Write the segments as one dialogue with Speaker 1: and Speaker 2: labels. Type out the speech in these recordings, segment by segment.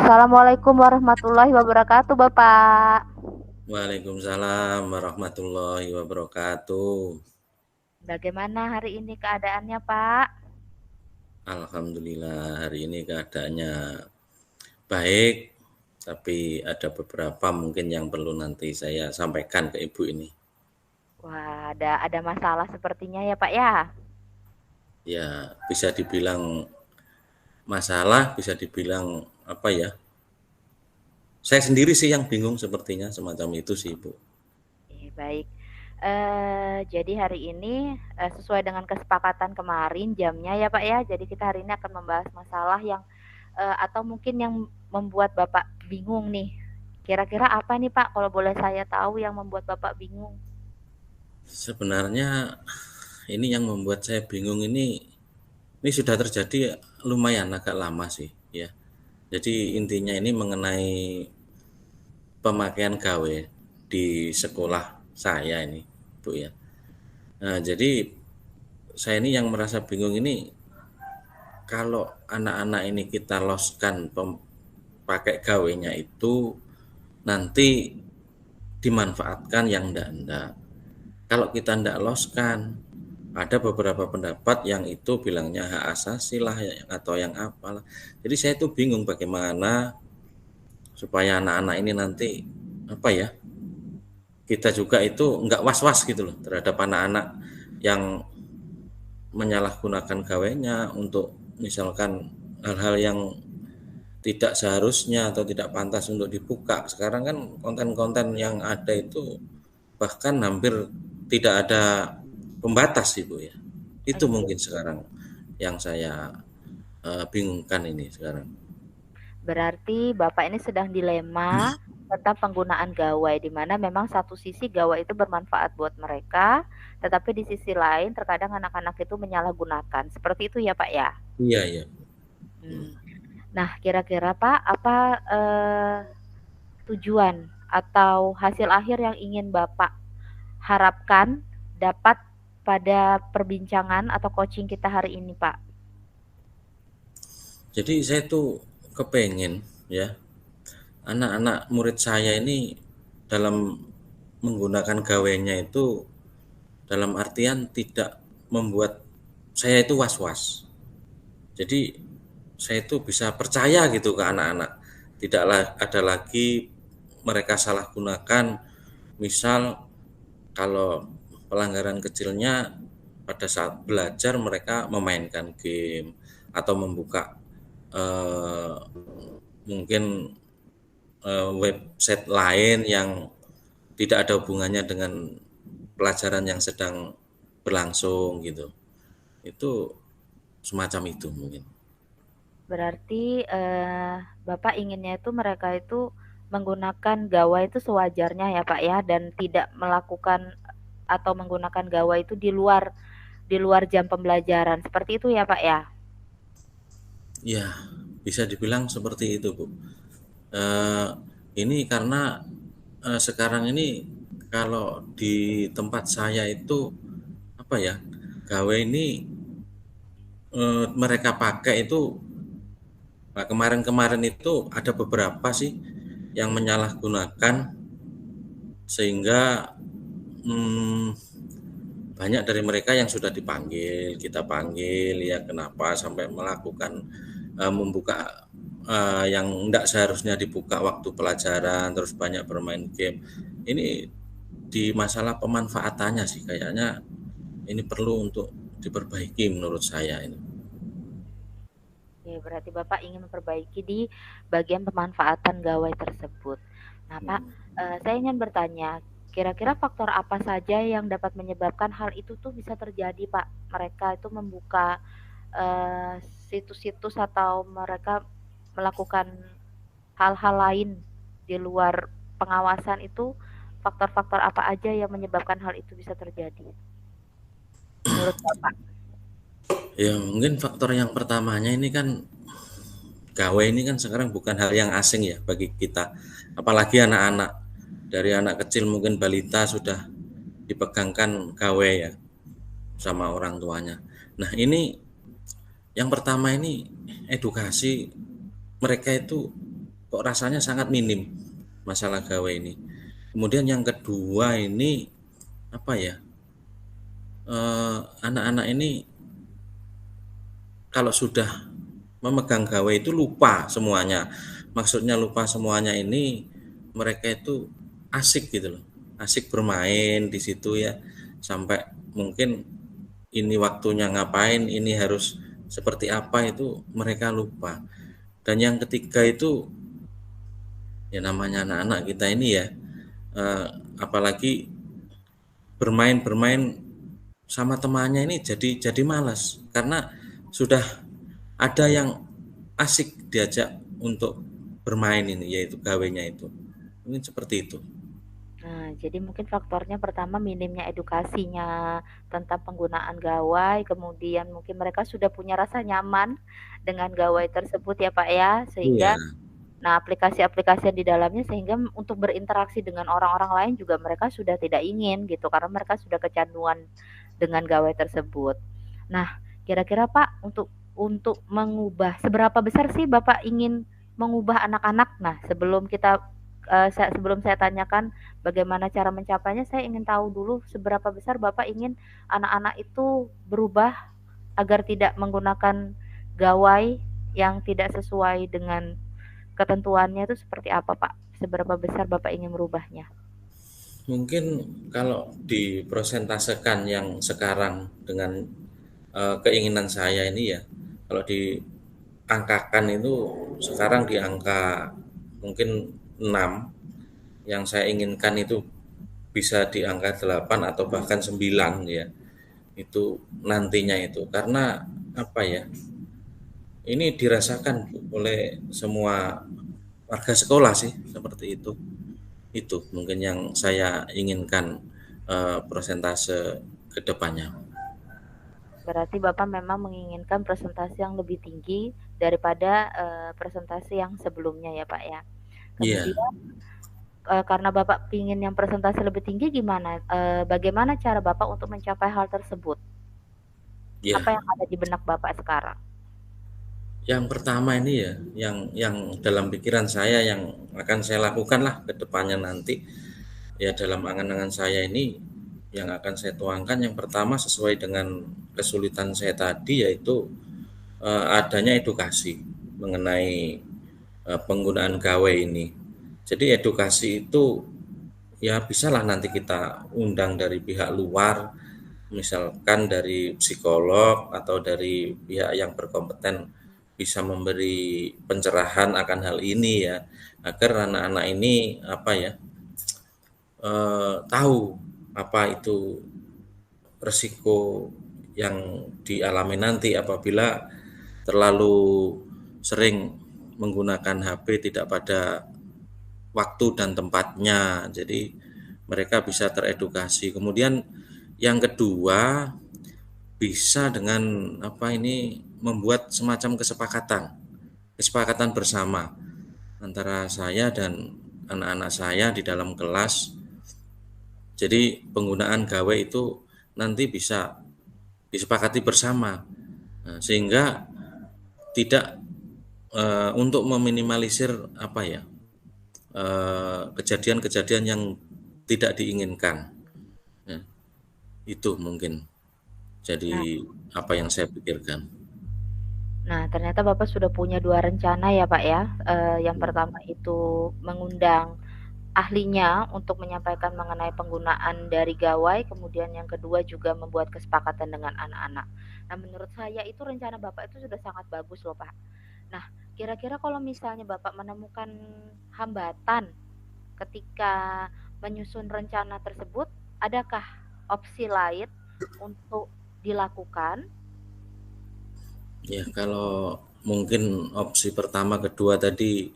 Speaker 1: Assalamualaikum warahmatullahi wabarakatuh, Bapak.
Speaker 2: Waalaikumsalam warahmatullahi wabarakatuh.
Speaker 1: Bagaimana hari ini keadaannya, Pak?
Speaker 2: Alhamdulillah hari ini keadaannya baik, tapi ada beberapa mungkin yang perlu nanti saya sampaikan ke Ibu ini.
Speaker 1: Wah, ada masalah sepertinya ya, Pak ya?
Speaker 2: Ya, bisa dibilang masalah, bisa dibilang apa ya? Saya sendiri sih yang bingung sepertinya semacam itu sih, Ibu.
Speaker 1: Baik. Jadi hari ini, sesuai dengan kesepakatan kemarin jamnya ya, Pak ya. Jadi kita hari ini akan membahas masalah yang, atau mungkin yang membuat Bapak bingung nih. Kira-kira apa nih, Pak, kalau boleh saya tahu yang membuat Bapak bingung?
Speaker 2: Sebenarnya ini yang membuat saya bingung ini sudah terjadi lumayan agak lama sih, ya. Jadi intinya ini mengenai pemakaian gawe di sekolah saya ini, Bu ya. Nah, jadi saya ini yang merasa bingung ini kalau anak-anak ini kita loskan pakai gawenya itu nanti dimanfaatkan yang enggak. Kalau kita enggak loskan, ada beberapa pendapat yang itu bilangnya hak asasi lah atau yang apalah. Jadi saya itu bingung bagaimana supaya anak-anak ini nanti apa ya, kita juga itu nggak was-was gitu loh terhadap anak-anak yang menyalahgunakan gawainya untuk misalkan hal-hal yang tidak seharusnya atau tidak pantas untuk dibuka. Sekarang kan konten-konten yang ada itu bahkan hampir tidak ada pembatas Ibu ya. Itu
Speaker 1: Iya.
Speaker 2: mungkin sekarang yang saya bingungkan ini sekarang.
Speaker 1: Berarti Bapak ini sedang dilema tentang penggunaan gawai, di mana memang satu sisi gawai itu bermanfaat buat mereka, tetapi di sisi lain terkadang anak-anak itu menyalahgunakan. Seperti itu ya, Pak, ya?
Speaker 2: Iya, iya.
Speaker 1: Mmm. Nah, kira-kira Pak, apa, tujuan atau hasil akhir yang ingin Bapak harapkan dapat pada perbincangan atau coaching kita hari ini, Pak?
Speaker 2: Jadi saya tuh kepengen ya anak-anak murid saya ini dalam menggunakan gawainya itu dalam artian tidak membuat saya itu was-was. Jadi saya itu bisa percaya gitu ke anak-anak. Tidak ada lagi mereka salah gunakan. Misal kalau pelanggaran kecilnya pada saat belajar mereka memainkan game atau membuka eh, mungkin website lain yang tidak ada hubungannya dengan pelajaran yang sedang berlangsung gitu. Itu semacam itu mungkin.
Speaker 1: Berarti, Bapak inginnya itu mereka itu menggunakan gawai itu sewajarnya ya, Pak, ya, dan tidak melakukan atau menggunakan gawai itu di luar jam pembelajaran, seperti itu ya, Pak, ya?
Speaker 2: Ya, bisa dibilang seperti itu, Bu. Eh, ini karena sekarang ini kalau di tempat saya itu apa ya, gawe ini mereka pakai itu kemarin-kemarin itu ada beberapa sih yang menyalahgunakan sehingga hmm, banyak dari mereka yang sudah dipanggil, kita panggil ya kenapa sampai melakukan membuka yang tidak seharusnya dibuka waktu pelajaran, terus banyak bermain game. Ini di masalah pemanfaatannya sih kayaknya ini perlu untuk diperbaiki menurut saya ini.
Speaker 1: Oke, berarti Bapak ingin memperbaiki di bagian pemanfaatan gawai tersebut. Nah, Pak, saya ingin bertanya, kira-kira faktor apa saja yang dapat menyebabkan hal itu tuh bisa terjadi, Pak? Mereka itu membuka, situs-situs atau mereka melakukan hal-hal lain di luar pengawasan itu, faktor-faktor apa aja yang menyebabkan hal itu bisa terjadi menurut Bapak?
Speaker 2: Ya mungkin faktor yang pertamanya ini kan gawe ini kan sekarang bukan hal yang asing ya bagi kita, apalagi anak-anak. Dari anak kecil mungkin balita sudah dipegangkan gawe ya sama orang tuanya. Nah ini yang pertama ini edukasi mereka itu kok rasanya sangat minim masalah gawe ini. Kemudian yang kedua ini apa ya? Anak-anak ini kalau sudah memegang gawe itu lupa semuanya. Maksudnya lupa semuanya ini mereka itu asik gitu loh. Asik bermain di situ ya. Sampai mungkin ini waktunya ngapain, ini harus seperti apa itu mereka lupa. Dan yang ketiga itu ya namanya anak-anak kita ini ya, eh, apalagi bermain-bermain sama temannya ini jadi malas karena sudah ada yang asik diajak untuk bermain ini yaitu gawainya itu. Mungkin seperti itu.
Speaker 1: Nah, jadi mungkin faktornya pertama minimnya edukasinya tentang penggunaan gawai, kemudian mungkin mereka sudah punya rasa nyaman dengan gawai tersebut ya Pak ya,
Speaker 2: Iya,
Speaker 1: sehingga nah aplikasi-aplikasi yang di dalamnya sehingga untuk berinteraksi dengan orang-orang lain juga mereka sudah tidak ingin gitu, karena mereka sudah kecanduan dengan gawai tersebut. Nah, kira-kira Pak untuk mengubah seberapa besar sih Bapak ingin mengubah anak-anak? Nah, sebelum saya tanyakan bagaimana cara mencapainya, saya ingin tahu dulu seberapa besar Bapak ingin anak-anak itu berubah agar tidak menggunakan gawai yang tidak sesuai dengan ketentuannya itu seperti apa, Pak? Seberapa besar Bapak ingin merubahnya?
Speaker 2: mungkin kalau dipresentasekan yang sekarang dengan keinginan saya ini ya, kalau diangkakan itu sekarang di angka mungkin 6, yang saya inginkan itu bisa di angka 8 atau bahkan 9 ya. Itu nantinya itu. Karena apa ya? Ini dirasakan oleh semua warga sekolah sih seperti itu. Itu mungkin yang saya inginkan persentase ke depannya.
Speaker 1: Berarti Bapak memang menginginkan presentasi yang lebih tinggi daripada, presentasi yang sebelumnya ya, Pak, ya.
Speaker 2: Iya,
Speaker 1: Kemudian, karena Bapak ingin yang presentasi lebih tinggi gimana? Bagaimana cara Bapak untuk mencapai hal tersebut? Apa
Speaker 2: iya.
Speaker 1: yang ada di benak Bapak sekarang?
Speaker 2: Yang pertama ini ya, yang dalam pikiran saya yang akan saya lakukan lah ke depannya nanti, ya dalam angan-angan saya ini yang akan saya tuangkan yang pertama sesuai dengan kesulitan saya tadi yaitu adanya edukasi mengenai penggunaan gawai ini. Jadi edukasi itu ya bisalah nanti kita undang dari pihak luar, misalkan dari psikolog atau dari pihak yang berkompeten bisa memberi pencerahan akan hal ini ya, agar anak-anak ini apa ya tahu apa itu resiko yang dialami nanti apabila terlalu sering menggunakan HP tidak pada waktu dan tempatnya. Jadi mereka bisa teredukasi. Kemudian yang kedua bisa dengan apa ini membuat semacam kesepakatan bersama antara saya dan anak-anak saya di dalam kelas. Jadi penggunaan gawai itu nanti bisa disepakati bersama. Nah, sehingga tidak untuk meminimalisir apa ya kejadian-kejadian yang tidak diinginkan. Ya, itu mungkin
Speaker 1: Nah
Speaker 2: jadi apa yang saya pikirkan.
Speaker 1: nah ternyata Bapak sudah punya 2 rencana ya, Pak, ya. Yang pertama itu mengundang ahlinya untuk menyampaikan mengenai penggunaan dari gawai, kemudian yang kedua juga membuat kesepakatan dengan anak-anak. Nah, menurut saya itu rencana Bapak itu sudah sangat bagus loh, Pak. Nah, kira-kira kalau misalnya Bapak menemukan hambatan ketika menyusun rencana tersebut, adakah opsi lain untuk dilakukan?
Speaker 2: Ya kalau mungkin opsi pertama, kedua tadi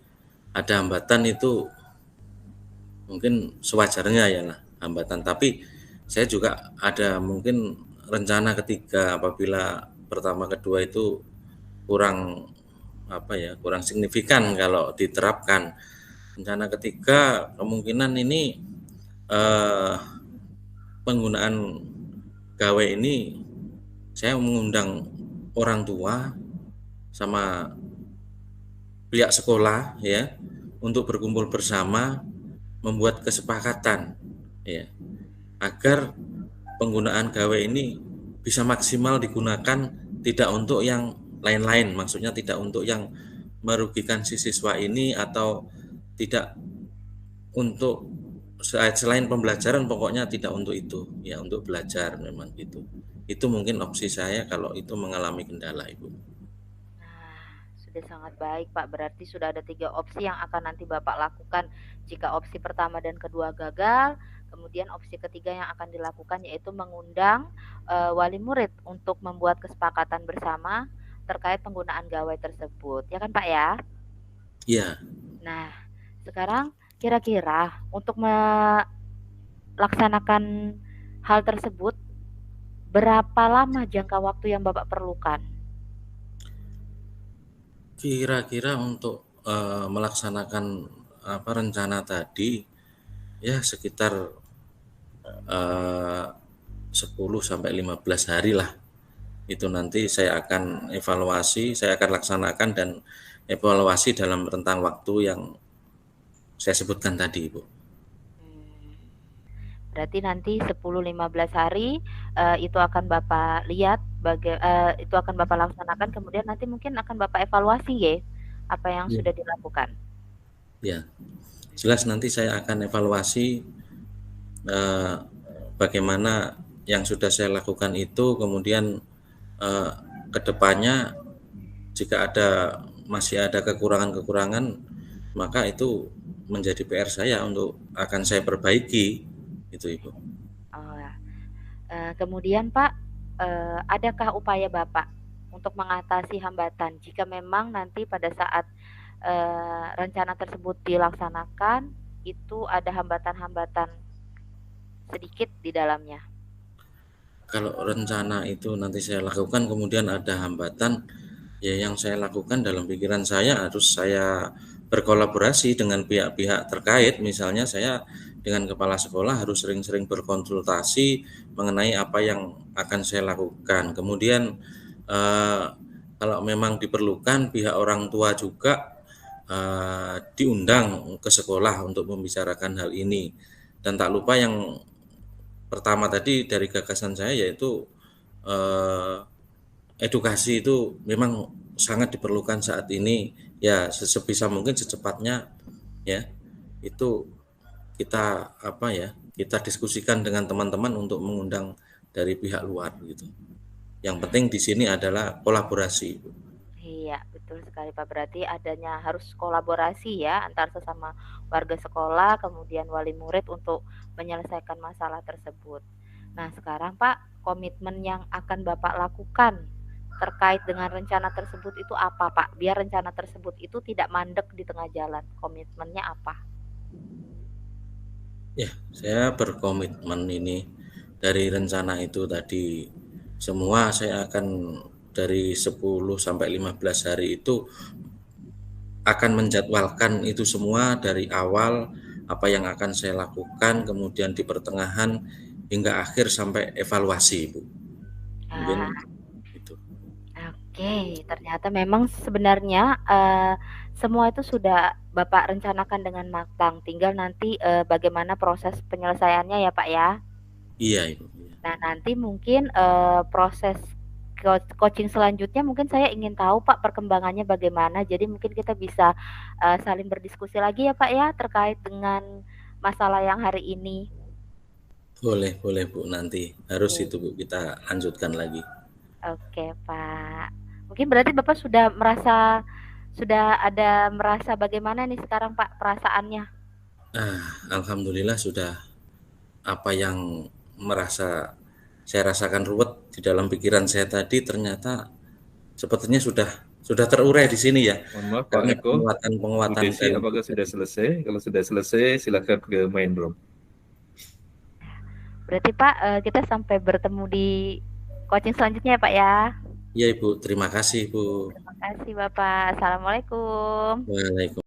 Speaker 2: ada hambatan itu mungkin sewajarnya ya lah hambatan. Tapi saya juga ada mungkin rencana ketiga apabila pertama, kedua itu kurang apa ya kurang signifikan kalau diterapkan. Rencana ketiga kemungkinan ini eh, penggunaan gawai ini saya mengundang orang tua sama pihak sekolah ya untuk berkumpul bersama, membuat kesepakatan, ya, agar penggunaan gawe ini bisa maksimal digunakan tidak untuk yang lain-lain, maksudnya tidak untuk yang merugikan si siswa ini atau tidak untuk selain pembelajaran pokoknya tidak untuk itu, ya untuk belajar memang gitu. Itu mungkin opsi saya kalau itu mengalami kendala, Ibu.
Speaker 1: Nah, sudah sangat baik Pak. Berarti sudah ada 3 opsi yang akan nanti Bapak lakukan jika opsi pertama dan kedua gagal. Kemudian opsi ketiga yang akan dilakukan yaitu mengundang wali murid untuk membuat kesepakatan bersama terkait penggunaan gawai tersebut. Ya kan Pak ya?
Speaker 2: Iya.
Speaker 1: Nah, sekarang kira-kira untuk melaksanakan hal tersebut berapa lama jangka waktu yang Bapak perlukan?
Speaker 2: Kira-kira untuk melaksanakan rencana tadi ya sekitar 10 sampai 15 hari lah. Itu nanti saya akan evaluasi, saya akan laksanakan dan evaluasi dalam rentang waktu yang saya sebutkan tadi, Ibu.
Speaker 1: Berarti nanti 10-15 hari itu akan Bapak lihat itu akan Bapak laksanakan, kemudian nanti mungkin akan Bapak evaluasi ya apa yang
Speaker 2: Ya.
Speaker 1: sudah dilakukan.
Speaker 2: Ya, jelas nanti saya akan evaluasi bagaimana yang sudah saya lakukan itu, kemudian ke depannya jika masih ada kekurangan-kekurangan, maka itu menjadi PR saya untuk akan saya perbaiki, itu Ibu.
Speaker 1: Oh, kemudian Pak, adakah upaya Bapak untuk mengatasi hambatan jika memang nanti pada saat rencana tersebut dilaksanakan itu ada hambatan-hambatan sedikit di dalamnya?
Speaker 2: Kalau rencana itu nanti saya lakukan kemudian ada hambatan, ya yang saya lakukan dalam pikiran saya harus saya berkolaborasi dengan pihak-pihak terkait, misalnya saya dengan kepala sekolah harus sering-sering berkonsultasi mengenai apa yang akan saya lakukan. Kemudian kalau memang diperlukan pihak orang tua juga diundang ke sekolah untuk membicarakan hal ini. Dan tak lupa yang pertama tadi dari gagasan saya yaitu edukasi itu memang sangat diperlukan saat ini, ya sebisa mungkin secepatnya ya itu kita diskusikan dengan teman-teman untuk mengundang dari pihak luar gitu. Yang penting di sini adalah kolaborasi.
Speaker 1: Iya, betul sekali Pak. Berarti adanya harus kolaborasi ya antar sesama warga sekolah, kemudian wali murid untuk menyelesaikan masalah tersebut. Nah, sekarang Pak, komitmen yang akan Bapak lakukan terkait dengan rencana tersebut itu apa Pak? Biar rencana tersebut itu tidak mandek di tengah jalan. Komitmennya apa?
Speaker 2: Ya, saya berkomitmen ini dari rencana itu tadi semua saya akan dari 10 sampai 15 hari itu akan menjadwalkan itu semua dari awal apa yang akan saya lakukan, kemudian di pertengahan hingga akhir sampai evaluasi, Bu. Mungkin
Speaker 1: Ah,
Speaker 2: itu.
Speaker 1: oke, ternyata memang sebenarnya semua itu sudah Bapak rencanakan dengan matang. Tinggal nanti bagaimana proses penyelesaiannya ya Pak ya.
Speaker 2: Iya, Ibu. Iya.
Speaker 1: Nah, nanti mungkin, proses coaching selanjutnya mungkin saya ingin tahu Pak perkembangannya bagaimana. Jadi mungkin kita bisa, saling berdiskusi lagi ya Pak ya terkait dengan masalah yang hari ini.
Speaker 2: Boleh, boleh Bu, nanti harus
Speaker 1: Oke.
Speaker 2: itu Bu kita lanjutkan lagi.
Speaker 1: Oke Pak. Mungkin berarti Bapak sudah merasa bagaimana nih sekarang Pak perasaannya?
Speaker 2: Alhamdulillah sudah apa yang saya rasakan ruwet di dalam pikiran saya tadi ternyata sepertinya sudah terurai di sini ya.
Speaker 3: Mohon maaf Pak
Speaker 2: Karena
Speaker 3: Eko, Bu
Speaker 2: penguatan
Speaker 3: Desi
Speaker 2: dari
Speaker 3: apakah sudah selesai? Kalau sudah selesai silakan ke main room.
Speaker 1: Berarti Pak, kita sampai bertemu di coaching selanjutnya ya Pak ya.
Speaker 2: Ya Ibu, terima kasih Bu.
Speaker 1: Terima kasih Bapak. Assalamualaikum.
Speaker 2: Waalaikumsalam.